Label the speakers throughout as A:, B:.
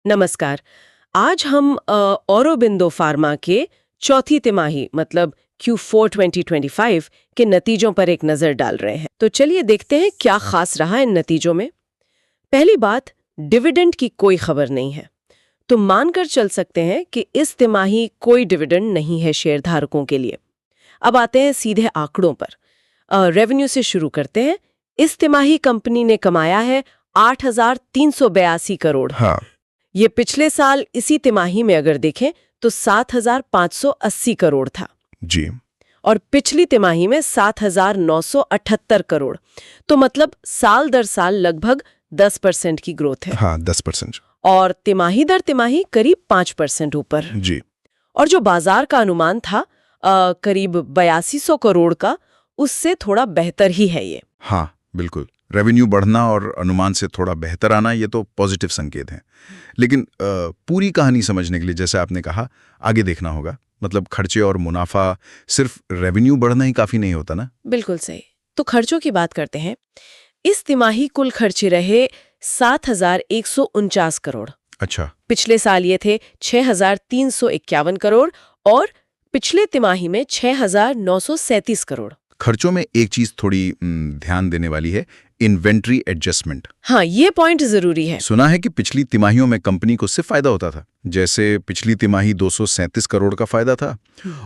A: नमस्कार। आज हम औरोबिंदो फार्मा के चौथी तिमाही मतलब Q4 2025 के नतीजों पर एक नजर डाल रहे हैं। तो चलिए देखते हैं क्या खास रहा इन नतीजों में। पहली बात, डिविडेंड की कोई खबर नहीं है। तो मानकर चल सकते हैं कि इस तिमाही कोई डिविडेंड नहीं है शेयरधारकों के लिए। अब आते हैं सीधे आंकड़ों पर। रेवेन्यू से शुरू करते हैं। इस तिमाही कंपनी ने कमाया है 8,382 करोड़।
B: हाँ।
A: ये पिछले साल इसी तिमाही में अगर देखें तो 7,580 करोड़ था
B: जी।
A: और पिछली तिमाही में 7,978 करोड़। तो मतलब साल दर साल लगभग 10% की ग्रोथ है।
B: हाँ, 10%।
A: और तिमाही दर तिमाही करीब 5% ऊपर।
B: जी।
A: और जो बाजार का अनुमान था करीब 8200 करोड़ का, उससे थोड़ा बेहतर ही है ये।
B: हाँ, बिल्कुल। रेवेन्यू बढ़ना और अनुमान से थोड़ा बेहतर आना, ये तो पॉजिटिव संकेत हैं। लेकिन पूरी कहानी समझने के लिए, जैसे आपने कहा, आगे देखना होगा। मतलब खर्चे और मुनाफा, सिर्फ रेवेन्यू बढ़ना ही काफी नहीं होता ना।
A: बिल्कुल सही। तो खर्चों की बात करते हैं। इस तिमाही कुल खर्चे रहे 7,149 करोड़।
B: अच्छा।
A: पिछले साल ये थे 6,351 करोड़ और पिछले तिमाही में 6,937 करोड़।
B: खर्चों में एक चीज थोड़ी ध्यान देने वाली है, इन्वेंट्री एडजस्टमेंट।
A: हाँ, ये पॉइंट जरूरी है।
B: सुना है कि पिछली तिमाहियों में कंपनी को सिर्फ फायदा होता था। जैसे पिछली तिमाही 237 करोड़ का फायदा था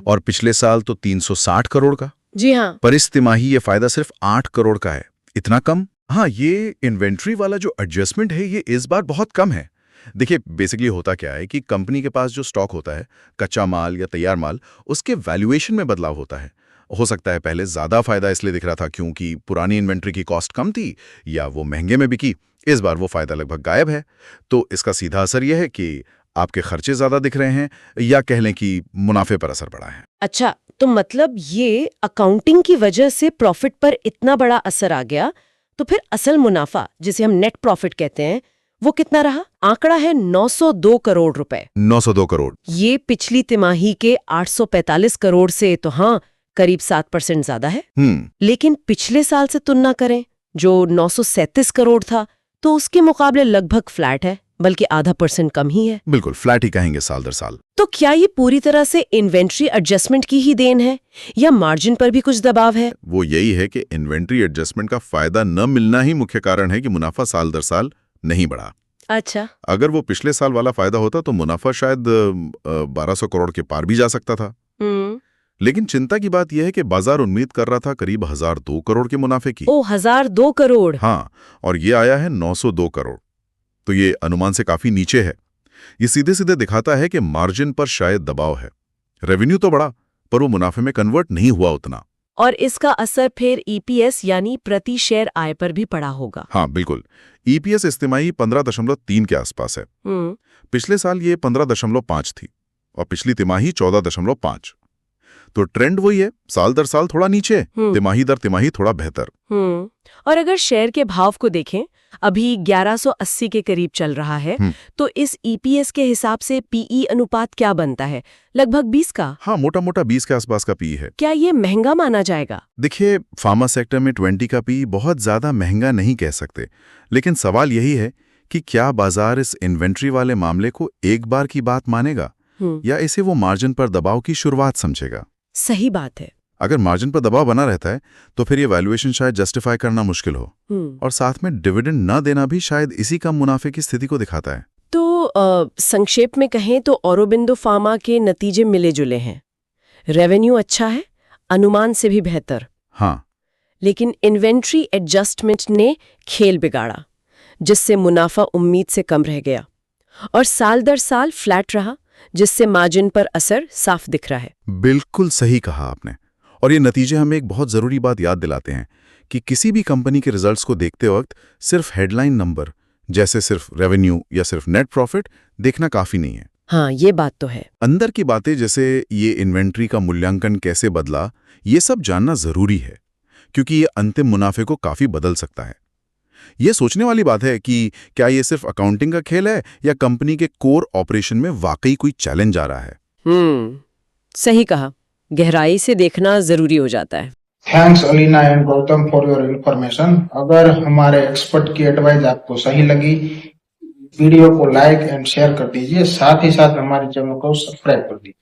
B: और पिछले साल तो 360 करोड़ का।
A: जी हाँ।
B: पर इस तिमाही ये फायदा सिर्फ 8 करोड़ का है। इतना कम? हाँ, ये इन्वेंट्री वाला जो एडजस्टमेंट है, ये इस बार बहुत कम है। देखिए, बेसिकली होता क्या है कि कंपनी के पास जो स्टॉक होता है, कच्चा माल या तैयार माल, उसके वैल्यूएशन में बदलाव होता है। हो सकता है पहले ज्यादा फायदा इसलिए दिख रहा था क्योंकि पुरानी इन्वेंट्री की कॉस्ट कम थी, या वो महंगे में बिकी। इस बार वो फायदा लगभग गायब है। तो इसका सीधा असर यह है कि आपके खर्चे ज्यादा दिख रहे हैं, या कह लें कि मुनाफे पर असर पड़ा है।
A: अच्छा, तो मतलब ये अकाउंटिंग की वजह से प्रॉफिट पर इतना बड़ा असर आ गया। तो फिर असल मुनाफा, जिसे हम नेट प्रॉफिट कहते हैं, वो कितना रहा? आंकड़ा है 902 करोड़ रुपए।
B: 902 करोड़।
A: ये पिछली तिमाही के 845 करोड़ से तो हाँ करीब 7% ज्यादा है। लेकिन पिछले साल से तुलना करें, जो 937 करोड़ था, तो उसके मुकाबले लगभग फ्लैट है, बल्कि आधा % कम ही है।
B: बिल्कुल फ्लैट ही कहेंगे साल दर साल।
A: तो क्या ये पूरी तरह से इन्वेंट्री एडजस्टमेंट की ही देन है, या मार्जिन पर भी कुछ दबाव है?
B: वो यही है कि इन्वेंट्री एडजस्टमेंट का फायदा न मिलना ही मुख्य कारण है कि मुनाफा साल दर साल नहीं बढ़ा।
A: अच्छा।
B: अगर वो पिछले साल वाला फायदा होता तो मुनाफा शायद 1200 करोड़ के पार भी जा सकता था। लेकिन चिंता की बात यह है कि बाजार उम्मीद कर रहा था करीब 1,002 करोड़ के मुनाफे की।
A: 1,002 करोड़।
B: हाँ, और ये आया है 902 करोड़। तो ये अनुमान से काफी नीचे है। ये सीधे सीधे दिखाता है कि मार्जिन पर शायद दबाव है। रेवेन्यू तो बढ़ा, पर वो मुनाफे में कन्वर्ट नहीं हुआ उतना।
A: और इसका असर फिर ईपीएस यानी प्रति शेयर आय पर भी पड़ा होगा।
B: हाँ, बिल्कुल। ईपीएस इस तिमाही 15.3 के आसपास है। पिछले साल ये 15.5 थी और पिछली तिमाही 14.5। तो ट्रेंड वही है, साल दर साल थोड़ा नीचे, तिमाही दर तिमाही थोड़ा बेहतर।
A: और अगर शेयर के भाव को देखें, अभी 1180 के करीब चल रहा है। तो इस ईपीएस के हिसाब से पीई अनुपात क्या बनता है? लगभग 20 का।
B: हाँ, मोटा मोटा 20 के आसपास का पीई है।
A: क्या ये महंगा माना जाएगा?
B: देखिए, फार्मा सेक्टर में 20 का पीई बहुत ज्यादा महंगा नहीं कह सकते, लेकिन सवाल यही है कि क्या बाजार इस इन्वेंट्री वाले मामले को एक बार की बात मानेगा, या इसे वो मार्जिन पर दबाव की शुरुआत समझेगा।
A: सही बात है।
B: अगर मार्जिन पर दबाव बना रहता है तो फिर ये वैल्यूएशन शायद जस्टिफाई करना मुश्किल हो, और साथ में डिविडेंड न देना भी शायद इसी कम मुनाफे की स्थिति को दिखाता है।
A: तो संक्षेप में कहें तो औरोबिंदो फार्मा के नतीजे मिले जुले हैं। रेवेन्यू अच्छा है, अनुमान से भी बेहतर।
B: हाँ,
A: लेकिन इन्वेंट्री एडजस्टमेंट ने खेल बिगाड़ा, जिससे मुनाफा उम्मीद से कम रह गया, और साल दर साल फ्लैट रहा, जिससे मार्जिन पर असर साफ दिख रहा है।
B: बिल्कुल सही कहा आपने। और ये नतीजे हमें एक बहुत जरूरी बात याद दिलाते हैं कि किसी भी कंपनी के रिजल्ट्स को देखते वक्त सिर्फ हेडलाइन नंबर, जैसे सिर्फ रेवेन्यू या सिर्फ नेट प्रॉफिट, देखना काफी नहीं है।
A: हाँ, ये बात तो है।
B: अंदर की बातें, जैसे ये इन्वेंट्री का मूल्यांकन कैसे बदला, ये सब जानना जरूरी है, क्योंकि ये अंतिम मुनाफे को काफी बदल सकता है। ये सोचने वाली बात है कि क्या ये सिर्फ अकाउंटिंग का खेल है, या कंपनी के कोर ऑपरेशन में वाकई कोई चैलेंज आ रहा है।
A: सही कहा। गहराई से देखना जरूरी हो जाता है।
C: Thanks Alina and Gautam for your information. अगर हमारे एक्सपर्ट की एडवाइस आपको सही लगी वीडियो को लाइक एंड शेयर कर दीजिए, साथ ही साथ हमारे चैनल को सब्सक्राइब कर दीजिए।